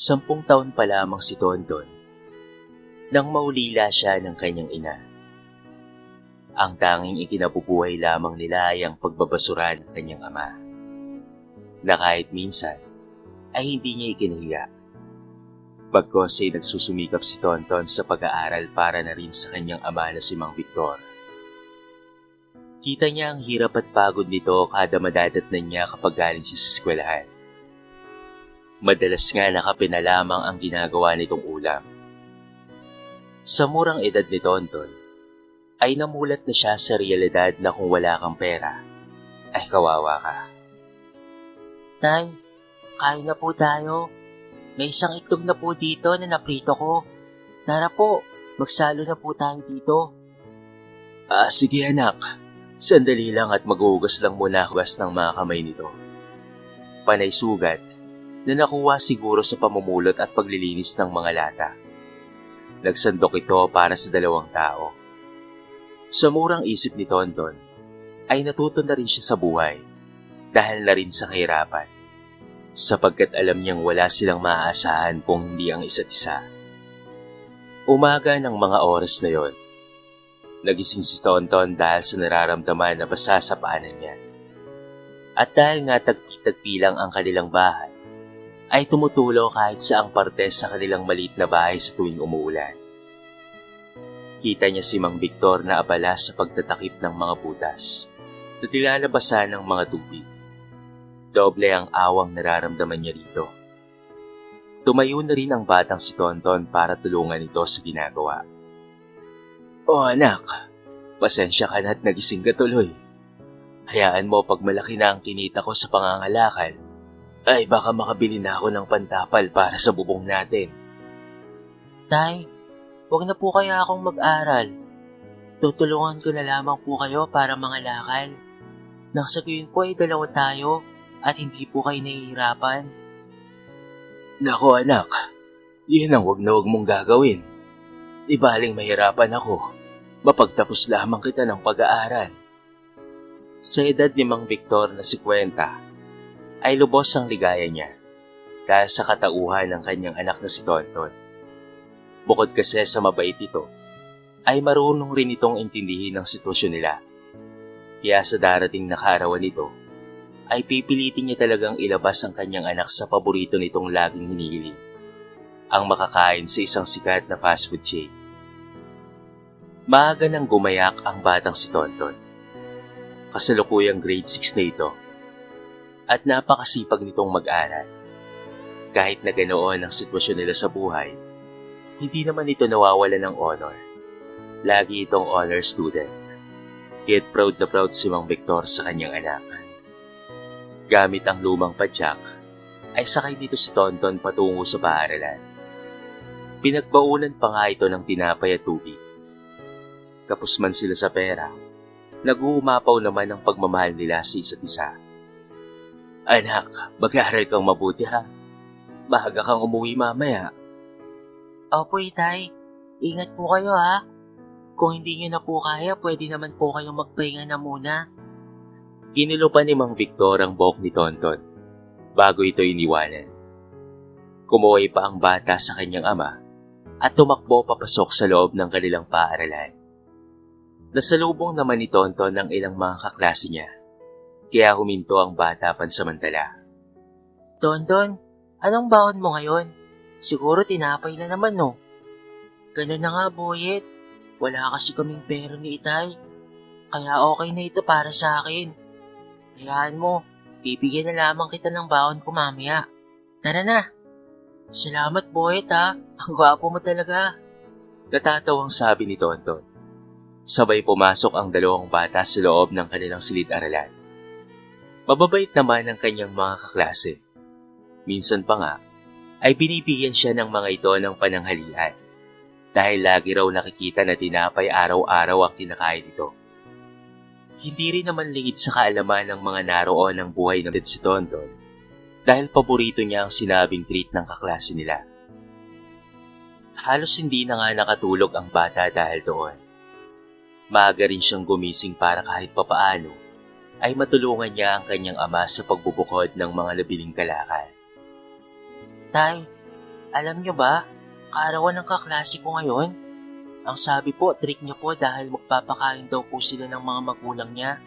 10 taon pa lamang si Tonton nang maulila siya ng kanyang ina. Ang tanging ikinabubuhay lamang nila ay ang pagbabasura ng kanyang ama, na kahit minsan ay hindi niya ikinahiya. Bagkos ay nagsusumikap si Tonton sa pag-aaral para na rin sa kanyang ama na si Mang Victor. Kita niya ang hirap at pagod nito kada madadatnan niya kapag galing siya sa eskwelahan. Madalas nga nakapina lamang ang ginagawa nitong ulam. Sa murang edad ni Tonton, ay namulat na siya sa realidad na kung wala kang pera, ay kawawa ka. Tay, kain na po tayo. May isang itlog na po dito na naprito ko. Tara po, magsalo na po tayo dito. Sige anak, sandali lang at maghuhugas lang muna ako ng mga kamay nito. Panay sugat na nakuha siguro sa pamumulot at paglilinis ng mga lata. Nagsandok ito para sa 2 tao. Sa murang isip ni Tonton, ay natuto na rin siya sa buhay dahil na rin sa kahirapan, sapagkat alam niyang wala silang maaasahan kung hindi ang isa't isa. Umaga ng mga oras na yon, nagising si Tonton dahil sa nararamdaman na basa sa paanan niya. At dahil nga tagpi-tagpi lang ang kanilang bahay, ay tumutulo kahit saang parte sa kanilang maliit na bahay sa tuwing umuulan. Kita niya si Mang Victor na abala sa pagtatakip ng mga butas na tilalabasan ng mga tubig. Doble ang awang nararamdaman niya rito. Tumayo na rin ang batang si Tonton para tulungan ito sa ginagawa. Anak, pasensya ka na at nagising ka tuloy. Hayaan mo pag malaki na ang kinita ko sa pangangalakal, ay baka makabili na ako ng pantapal para sa bubong natin. Tay, huwag na po kaya akong mag-aral. Tutulungan ko na lamang po kayo para mangalakal. Nang sa gayon po ay 2 tayo at hindi po kayo nahihirapan. Nako anak, yun ang wag na wag mong gagawin. Ibaling mahirapan ako, mapagtapos lamang kita ng pag-aaral. Sa edad ni Mang Victor na 50, ay lubos ang ligaya niya dahil sa katauhan ng kanyang anak na si Tonton. Bukod kasi sa mabait ito, ay marunong rin itong intindihin ang sitwasyon nila. Kaya sa darating na kaarawan nito, ay pipilitin niya talagang ilabas ang kanyang anak sa paborito nitong laging hinihiling, ang makakain sa isang sikat na fast food chain. Maaga nang gumayak ang batang si Tonton. Kasalukuyang grade 6 na ito, at napakasipag nitong mag-aral. Kahit na ganoon ang sitwasyon nila sa buhay, hindi naman ito nawawala ng honor. Lagi itong honor student. Kaya't proud na proud si Mang Victor sa kanyang anak. Gamit ang lumang padyak, ay sakay dito si Tonton patungo sa paaralan. Pinagbaunan pa nga ito ng tinapay at tubig. Kapos man sila sa pera, nag-uumapaw naman ang pagmamahal nila sa isa't isa. Anak, mag-aaral kang mabuti ha. Maaga kang umuwi mamaya. Opo, Itay. Ingat po kayo ha. Kung hindi niyo na po kaya, pwede naman po kayong magpahinga na muna. Ginulo pa ni Mang Victor ang buhok ni Tonton bago ito iniwanan. Kumuhay pa ang bata sa kanyang ama at tumakbo papasok sa loob ng kanilang paaralan. Nasalubong naman ni Tonton ng ilang mga kaklase niya, kaya huminto ang bata pansamantala. Tonton, anong baon mo ngayon? Siguro tinapay na naman no? Ganun na nga, Boyet. Wala kasi kaming pera ni Itay. Kaya okay na ito para sa akin. Hayaan mo, bibigyan na lamang kita ng baon ko mamaya. Tara na. Salamat, Boyet ha. Ang gwapo mo talaga. Natatawang sabi ni Tonton. Sabay pumasok ang 2 bata sa loob ng kanilang silid-aralan. Mababait naman ang kanyang mga kaklase. Minsan pa nga, ay binibigyan siya ng mga ito ng pananghalian dahil lagi raw nakikita na tinapay araw-araw ang kinakain nito. Hindi rin naman lingid sa kaalaman ng mga naroon ang buhay ng si Tonton dahil paborito niya ang sinabing treat ng kaklase nila. Halos hindi na nga nakatulog ang bata dahil doon. Maaga rin siyang gumising para kahit papaano ay matulungan niya ang kanyang ama sa pagbubukod ng mga nabiling kalakal. Tay, Alam niyo ba, kaarawan ng kaklase ko ngayon, ang sabi po, trick niya po dahil magpapakain daw po sila ng mga magulang niya.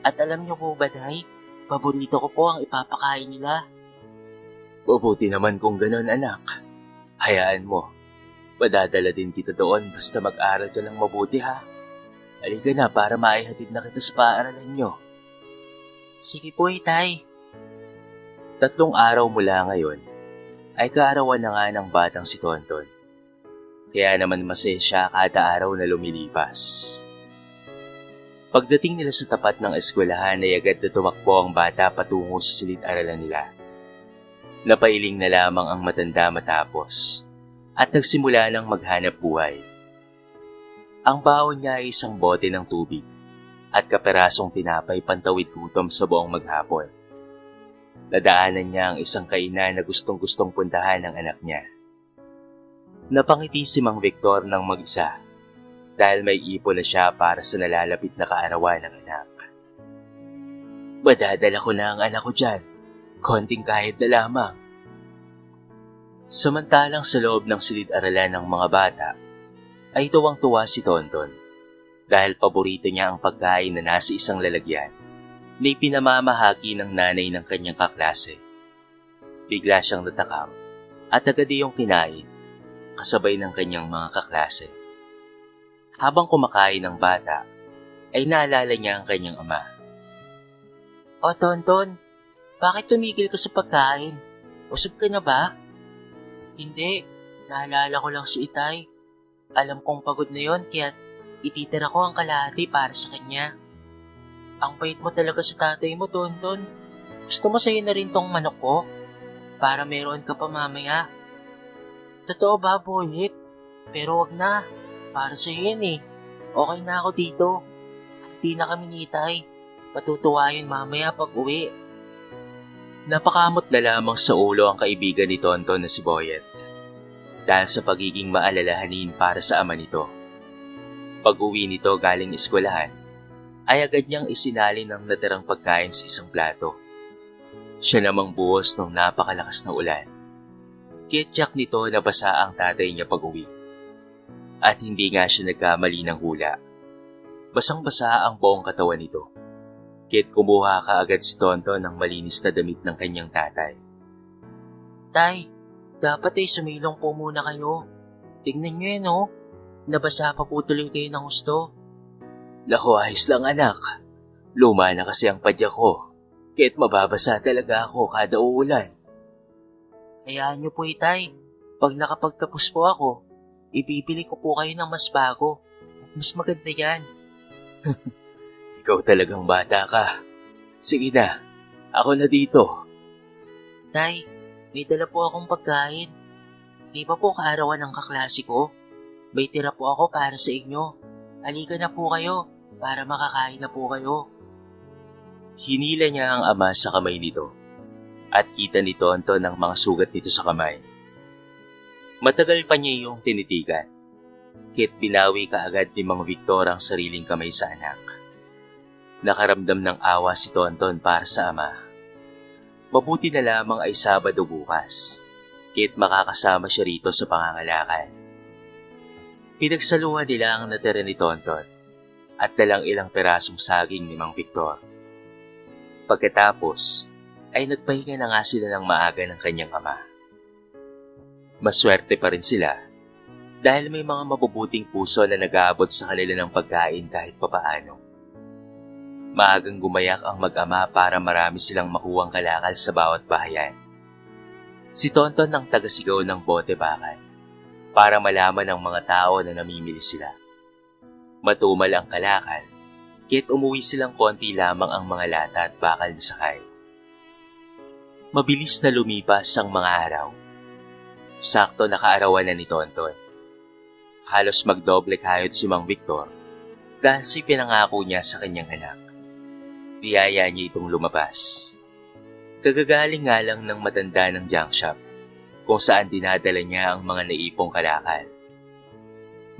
At alam niyo po ba, Day, paborito ko po ang ipapakain nila. Mabuti naman kung ganon, anak. Hayaan mo. Madadala din kita doon basta mag-aral ka ng mabuti, ha? Halika na para maihatid na kita sa paaralan nyo. Sige po, Tay. 3 araw mula ngayon ay kaarawan na nga ng batang si Tonton. Kaya naman masaya siya kada araw na lumilipas. Pagdating nila sa tapat ng eskwelahan ay agad na tumakbo ang bata patungo sa silid-aralan nila. Napailing na lamang ang matanda matapos at nagsimula ng maghanap buhay. Ang baon niya ay isang bote ng tubig at kaperasong tinapay pantawid gutom sa buong maghapon. Nadaanan niya ang isang kainan na gustong-gustong puntahan ng anak niya. Napangiti si Mang Victor ng mag-isa dahil may ipon na siya para sa nalalapit na kaarawan ng anak. Madadala ko na ang anak ko dyan, konting kahit na lamang. Samantalang sa loob ng silid-aralan ng mga bata, ay tuwang-tuwa si Tonton dahil paborito niya ang pagkain na nasa isang lalagyan na ipinamamahagi ng nanay ng kanyang kaklase. Bigla siyang natakam at agad iyong kinain kasabay ng kanyang mga kaklase. Habang kumakain ng bata, ay naalala niya ang kanyang ama. O Tonton, bakit tumigil ka sa pagkain? Usog ka na ba? Hindi, naalala ko lang si Itay. Alam kong pagod na yon kaya ititira ko ang kalahati para sa kanya. Ang bait mo talaga sa tatay mo, Tonton. Gusto mo sa'yo na rin tong manok ko? Para meron ka pa mamaya. Totoo ba, Boyet? Pero wag na. Para sa'yo yan eh. Okay na ako dito. Hindi na kami ni Itay. Matutuwa yun mamaya pag uwi. Napakamot na lamang sa ulo ang kaibigan ni Tonton na si Boyet dahil sa pagiging maalalahanin para sa ama nito. Pag-uwi nito galing eskwelahan, ay agad niyang isinalin ang natirang pagkain sa isang plato. Siya namang buhos ng napakalakas na ulan. Kityak nito na basa ang tatay niya pag-uwi. At hindi nga siya nagkamali ng hula. Basang-basa ang buong katawan nito. Kit kumuha kaagad si Tonton ng malinis na damit ng kanyang tatay. Tay, dapat ay sumilong po muna kayo. Tignan niyo yan oh. Nabasa pa po tuloy kayo ng gusto. Naku, ayos lang anak. Luma na kasi ang padya ko. Kahit mababasa talaga ako kada uulan. Hayaan niyo po Itay. Pag nakapagtapos po ako, ibibili ko po kayo ng mas bago. At mas maganda yan. Ikaw talagang bata ka. Sige na, ako na dito. Tay, may dala po akong pagkain. Di ba po kaarawan ng kaklase ko? May tira po ako para sa inyo. Halika na po kayo para makakain na po kayo. Hinila niya ang ama sa kamay nito at kita ni Tonton ang mga sugat nito sa kamay. Matagal pa niya iyong tinitigan. Kit binawi kaagad ni Mang Victor ang sariling kamay sa anak. Nakaramdam ng awa si Tonton para sa ama. Mabuti na lamang ay Sabado bukas. Kit makakasama siya rito sa pangangalakal. Pinagsaluhan nila ang natira ni Tonton at dalang ilang perasong saging ni Mang Victor. Pagkatapos, ay nagpahinga na nga sila ng maaga ng kanyang ama. Maswerte pa rin sila dahil may mga mabubuting puso na nag-aabot sa kanila ng pagkain kahit papaano. Maagang gumayak ang mag-ama para marami silang makuwang kalakal sa bawat bahayan. Si Tonton ang tagasigaw ng bote bakal para malaman ng mga tao na namimili sila. Matumal ang kalakal, kaya't umuwi silang konti lamang ang mga lata at bakal na sakay. Mabilis na lumipas ang mga araw. Sakto nakaarawan na ni Tonton. Halos magdoble kayod si Mang Victor dahil si pinangako niya sa kanyang anak. Niyaya niya itong lumabas. Kagagaling nga lang ng matanda ng junk shop kung saan dinadala niya ang mga naipong kalakal.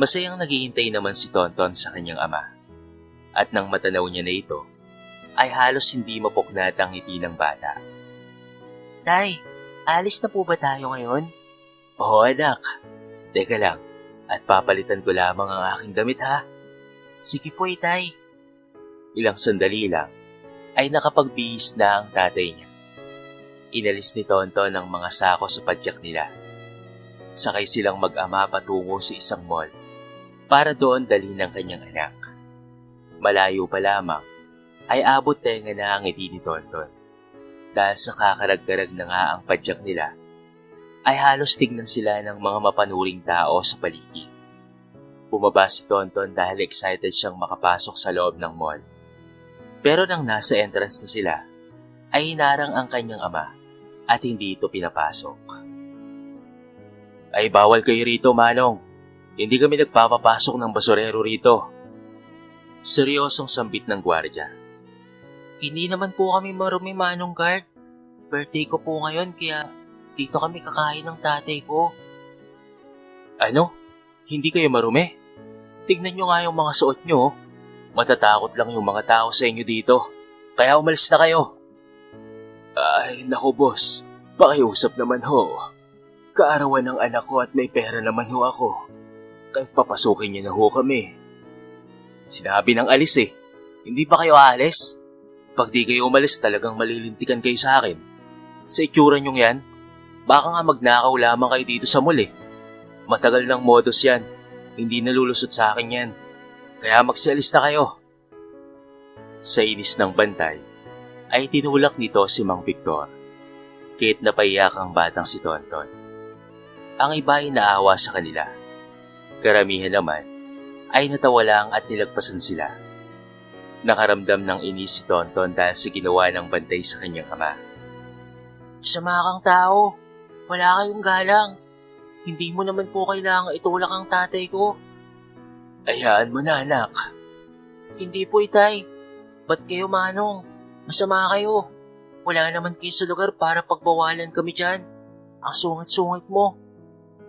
Masayang naghihintay naman si Tonton sa kanyang ama. At nang matanaw niya na ito, ay halos hindi mapuknat ang ngiti ng bata. Tay, alis na po ba tayo ngayon? Oo anak, teka lang, at papalitan ko lamang ang aking damit ha. Sige po, itay. Ilang sandali lang ay nakapagbihis na ang tatay niya. Inalis ni Tonton ang mga sako sa padyak nila. Sakay silang mag-ama patungo sa isang mall para doon dalhin ang kanyang anak. Malayo pa lamang ay abot tenga na ang ngiti ni Tonton. Dahil sa kakarag-karag na nga ang padyak nila, ay halos tignan sila ng mga mapanuring tao sa paligid. Bumaba si Tonton dahil excited siyang makapasok sa loob ng mall. Pero nang nasa entrance na sila, ay hinarang ang kanyang ama at hindi ito pinapasok. Ay bawal kayo rito, Manong. Hindi kami nagpapapasok ng basurero rito. Seryosong sambit ng gwardiya. Hindi naman po kami marumi, Manong Guard. Birthday ko po ngayon kaya dito kami kakain ng tatay ko. Ano? Hindi kayo marumi? Tignan nyo nga yung mga suot nyo. Matatakot lang yung mga tao sa inyo dito. Kaya umalis na kayo. Ay, naku boss. Pakiusap naman ho. Kaarawan ng anak ko at may pera naman ho ako. Kahit papasukin niyo na ho kami. Sinabi ng alis eh. Hindi pa kayo aalis? Pag di kayo umalis talagang malilintikan kayo sa akin. Sa itsura nyong yan, baka nga magnakaw lamang kayo dito sa mall eh. Matagal ng modus yan. Hindi nalulusot sa akin yan. Kaya magsialis na kayo. Sa inis ng bantay, ay tinulak nito si Mang Victor. Kahit napaiyak ang batang si Tonton. Ang iba ay naawa sa kanila. Karamihan naman ay natawa lang at nilagpasan sila. Nakaramdam ng inis si Tonton dahil sa ginawa ng bantay sa kanyang ama. Sama kang tao. Wala kayong galang. Hindi mo naman po kailangang itulak ang tatay ko. Hayaan mo na anak. Hindi po, itay. Ba't kayo, Manong? Masama kayo. Wala naman kayo sa lugar para pagbawalan kami dyan. Ang sungit-sungit mo.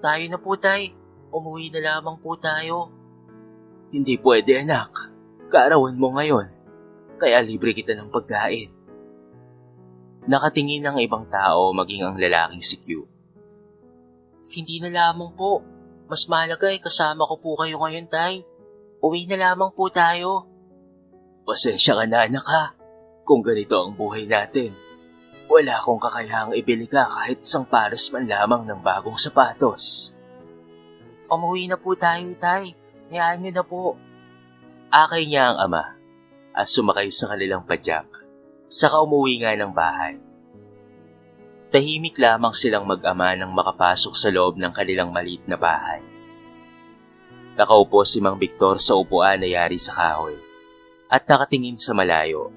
Tayo na po, tay. Umuwi na lamang po tayo. Hindi pwede anak. Kaarawan mo ngayon. Kaya libre kita ng pagkain. Nakatingin ang ibang tao maging ang lalaking si Q. Hindi na lamang po. Mas malaga ay kasama ko po kayo ngayon, tay. Uwi na lamang po tayo. Pasensya ka na anak ha. Kung ganito ang buhay natin, wala akong kakayahang ibili ka kahit isang pares man lamang ng bagong sapatos. Umuwi na po tayo, tay. Hayaan niyo na po. Akay niya ang ama at sumakay sa kanilang padyak. Saka umuwi nga ng bahay. Tahimik lamang silang mag-ama nang makapasok sa loob ng kanilang maliit na bahay. Nakaupo si Mang Victor sa upuan na yari sa kahoy at nakatingin sa malayo.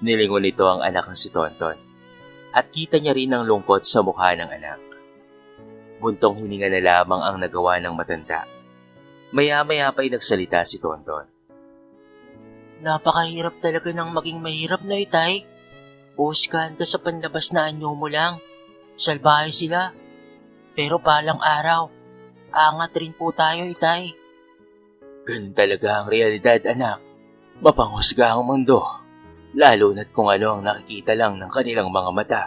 Nilingon nito ang anak ng si Tonton at kita niya rin ang lungkot sa mukha ng anak. Buntong hininga na lamang ang nagawa ng matanda. Maya-maya pa'y nagsalita si Tonton. Napakahirap talaga ng maging mahirap na, itay. Puhuskahan ka sa panlabas na anyo mo lang. Salbahe sila. Pero palang araw, angat rin po tayo, itay. Ganun talaga ang realidad, anak. Mapanghusga ang mundo. Lalo na't kung ano ang nakikita lang ng kanilang mga mata.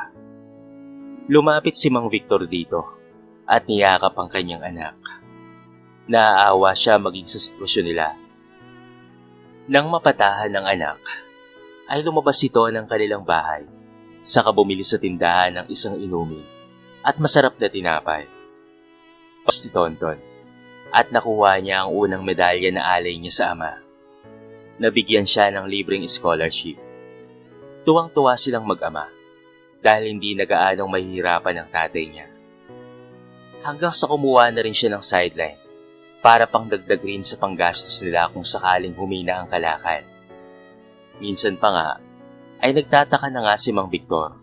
Lumapit si Mang Victor dito at niyakap ang kanyang anak. Naaawa siya maging sa sitwasyon nila. Nang mapatahan ng anak, ay lumabas ito ng kanilang bahay, saka bumili sa tindahan ng isang inumin at masarap na tinapay. Si Tonton, at nakuha niya ang unang medalya na alay niya sa ama. Nabigyan siya ng libreng scholarship. Tuwang-tuwa silang mag-ama dahil hindi nagaanong mahihirapan ang tatay niya. Hanggang sa kumuha na rin siya ng sideline para pangdagdag rin sa panggastos nila kung sakaling humina ang kalakal. Minsan pa nga, ay nagtataka na nga si Mang Victor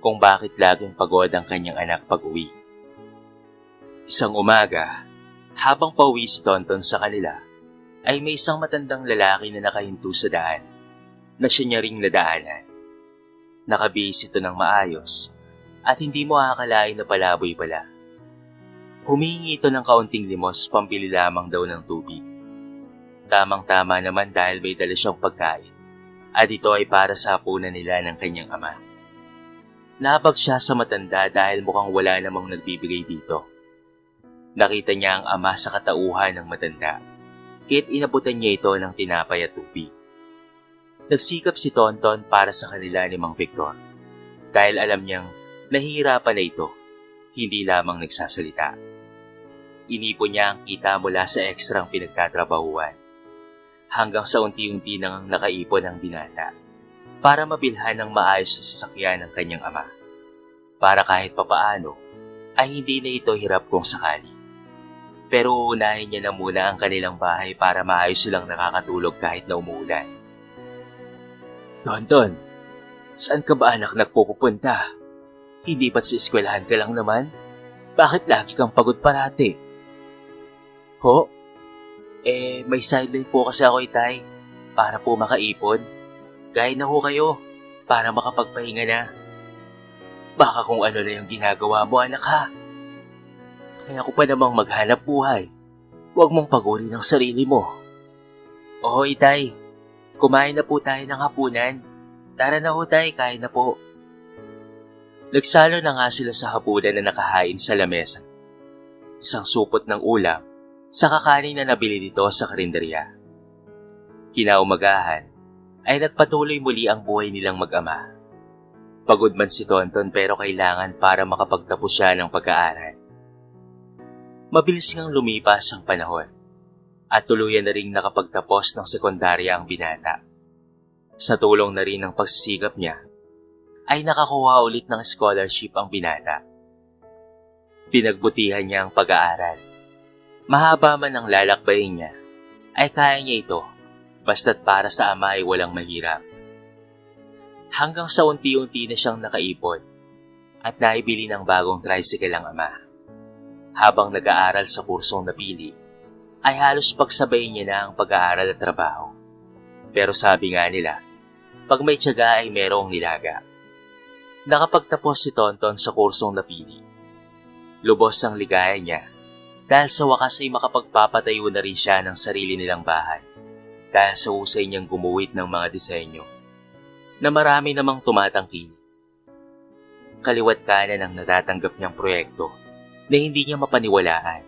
kung bakit laging pagod ang kanyang anak pag-uwi. Isang umaga, habang pauwi si Tonton sa kanila, ay may isang matandang lalaki na nakahinto sa daan na siya niya ring nadaanan. Nakabihis ito ng maayos at hindi mo akalain na palaboy pala. Humingi ito ng kaunting limos pambili lamang daw ng tubig. Tamang-tama naman dahil may dala siyang pagkain. At ito ay para sa hapunan nila ng kanyang ama. Nabag siya sa matanda dahil mukhang wala namang nagbibigay dito. Nakita niya ang ama sa katauhan ng matanda, kaya't inabutan niya ito ng tinapay at tubig. Nagsikap si Tonton para sa kanila ni Mang Victor, dahil alam niyang nahihirapan na ito, hindi lamang nagsasalita. Inipon niya ang kita mula sa ekstrang pinagtatrabahuan, hanggang sa unti-unti nang nakaipon ang binata, para mabilhan ng maayos na sasakyan ng kanyang ama, para kahit papaano ay hindi na ito hirap kung sakali. Pero uunahin niya na muna ang kanilang bahay para maayos silang nakakatulog kahit na umuulan. Tonton, saan ka ba anak nagpupunta? Hindi ba't sa eskwelahan ka lang naman? Bakit lagi kang pagod parati? Ho? May sideline po kasi ako, Itay, para po makaipon. Gaya na ho kayo, para makapagpahinga na. Baka kung ano na yung ginagawa mo, anak ha. Kaya ko pa namang maghanap buhay. Huwag mong pagurin ang sarili mo. Oo, Itay. Kumain na po tayo ng hapunan. Tara na ho, Tay, kain na po. Nagsalo na nga sila sa hapunan na nakahain sa lamesa. Isang supot ng ulam sa kakanin na nabili nito sa karinderya. Kinaumagahan ay nagpatuloy muli ang buhay nilang mag-ama. Pagod man si Tonton pero kailangan para makapagtapos siya ng pag-aaral. Mabilis ngang lumipas ang panahon at tuluyan na ring nakapagtapos ng sekundarya ang binata. Sa tulong na rin ng pagsisikap niya, ay nakakuha ulit ng scholarship ang binata. Pinagbutihan niya ang pag-aaral. Mahaba man ang lalakbayin niya, ay kaya niya ito, basta't para sa ama ay walang mahirap. Hanggang sa unti-unti na siyang nakaipon at naibili ng bagong tricycle ang ama. Habang nag-aaral sa kursong napili, ay halos pagsabay niya na ang pag-aaral at trabaho. Pero sabi nga nila, pag may tiyaga ay merong nilaga. Nakapagtapos si Tonton sa kursong napili. Lubos ang ligaya niya dahil sa wakas ay makapagpapatayo na rin siya ng sarili nilang bahay dahil sa husay niyang gumuhit ng mga disenyo na marami namang tumatangkilik. Kaliwat kanan ang natatanggap niyang proyekto na hindi niya mapaniwalaan.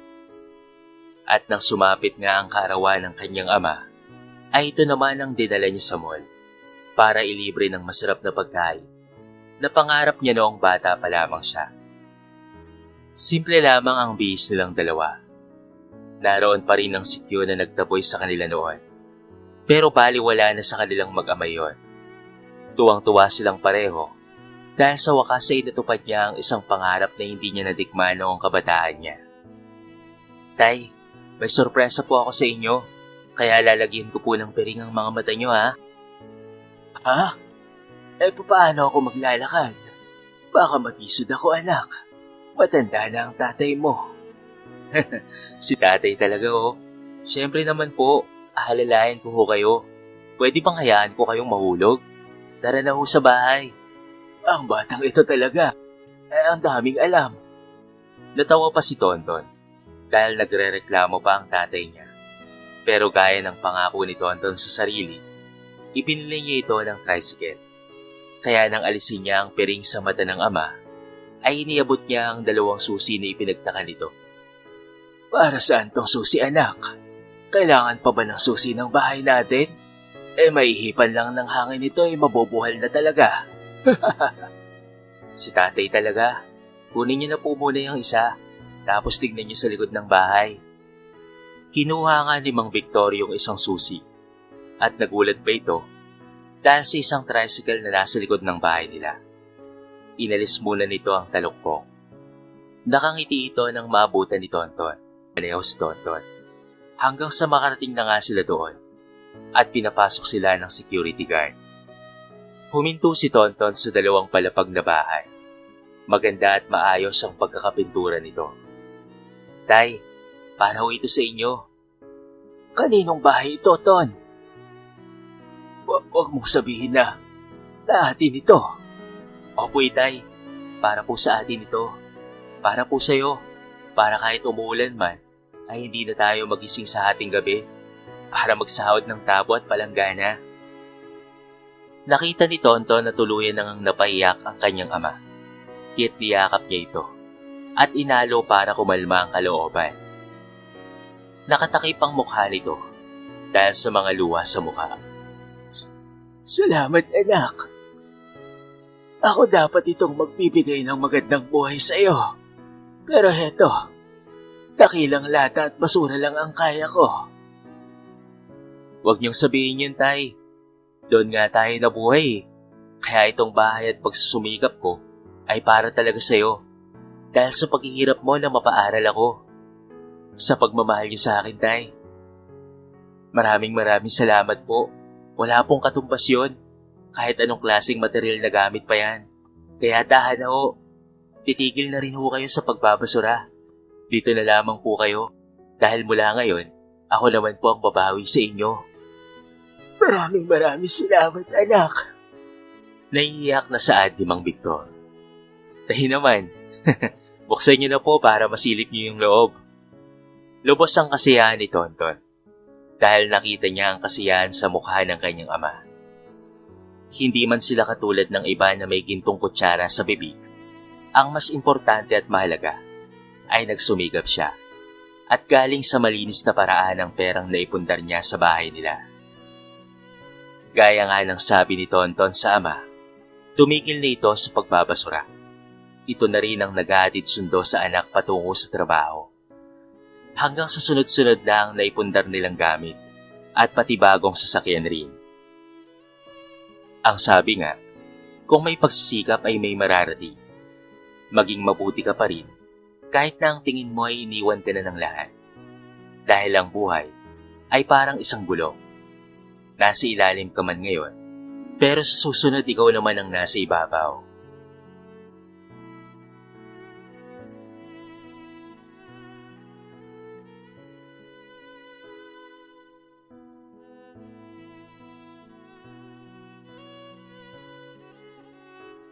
At nang sumapit nga ang kaarawan ng kanyang ama, ay ito naman ang dinala niya sa mall para ilibre ng masarap na pagkain na pangarap niya noong bata pa lamang siya. Simple lamang ang bihis nilang dalawa. Naroon pa rin ang sikyo na nagtaboy sa kanila noon. Pero baliwala na sa kanilang mag-ama yon. Tuwang-tuwa silang pareho dahil sa wakas ay natupad niya ang isang pangarap na hindi niya nadikma noong kabataan niya. Tay, may sorpresa po ako sa inyo, kaya lalagyan ko po ng piring ang mga mata niyo ha. Ha? Paano ako maglalakad? Baka matisod ako anak. Matanda na ang tatay mo. Si tatay talaga oh. Siyempre naman po, ahalalayan ko ho kayo. Pwede bang hayaan ko kayong mahulog? Tara na ho sa bahay. Ang batang ito talaga. Ang daming alam. Natawa pa si Tonton dahil nagrereklamo pa ang tatay niya. Pero gaya ng pangako ni Tonton sa sarili, ipinili niya ito ng tricycle. Kaya nang alisin niya ang piring sa mata ng ama, ay iniabot niya ang 2 susi na ipinagtaka nito. Para saan tong susi anak? Kailangan pa ba ng susi ng bahay natin? Maihipan lang ng hangin ito ay mabubuhal na talaga. Si tatay talaga. Kunin niyo na po muna yung isa, tapos tignan niyo sa likod ng bahay. Kinuha nga ni Mang Victor yung isang susi. At nagulat pa ito dahil sa isang tricycle na nasa likod ng bahay nila. Inalis muna nito ang talukpong. Nakangiti ito nang maabutan ni Tonton. Paneho si Tonton. Hanggang sa makarating na nga sila doon at pinapasok sila ng security guard. Huminto si Tonton sa 2 palapag na bahay. Maganda at maayos ang pagkakapintura nito. Tay, para ho ito sa inyo. Kaninong bahay ito, Ton? Huwag mong sabihin na atin ito. Opo, Itay. Para po sa atin ito. Para po sa'yo. Para kahit umuulan man, ay hindi na tayo magising sa ating gabi. Para magsahod ng tabo at palanggana. Nakita ni Tonton na tuluyan nang napaiyak ang kanyang ama. Kaya't niyakap niya ito. at inalo para kumalma ang kalooban. Nakatakip ang mukha nito dahil sa mga luha sa mukha. Salamat anak. Ako dapat itong magbibigay ng magandang buhay sa iyo. Pero heto, dakilang lata at basura lang ang kaya ko. Huwag niyong sabihin yun, Tay. Doon nga tayo nabuhay. Kaya itong bahay at pagsusumikap ko ay para talaga sa'yo. Dahil sa paghihirap mo na mapaaral ako. Sa pagmamahal niyo sa akin, Tay. Maraming salamat po. Wala pong katumbas yun. Kahit anong klaseng material na gamit pa yan. Kaya tahan na ho. Titigil na rin ho kayo sa pagbabasura. Dito na lamang po kayo. Dahil mula ngayon, ako naman po ang babawi sa inyo. Maraming salamat, anak. Naiiyak na saad ni Mang Victor. Tahi naman. Buksan niyo na po para masilip niyo yung loob. Lubos ang kasiyahan ni Tonton. Dahil nakita niya ang kasiyahan sa mukha ng kanyang ama. Hindi man sila katulad ng iba na may gintong kutsara sa bibig. Ang mas importante at mahalaga ay nagsumigap siya at galing sa malinis na paraan ang perang naipundar niya sa bahay nila. Gaya nga ng sabi ni Tonton sa ama, tumigil na ito sa pagbabasura. Ito na rin ang naghahatid sundo sa anak patungo sa trabaho. Hanggang sa sunod-sunod na ang naipundar nilang gamit at pati bagong sasakyan rin. Ang sabi nga, kung may pagsisikap ay may mararating. Maging mabuti ka pa rin kahit na ang tingin mo ay iniwan ka na ng lahat. Dahil ang buhay ay parang isang gulong. Nasa ilalim ka man ngayon, pero sa susunod ikaw naman ang nasa ibabaw.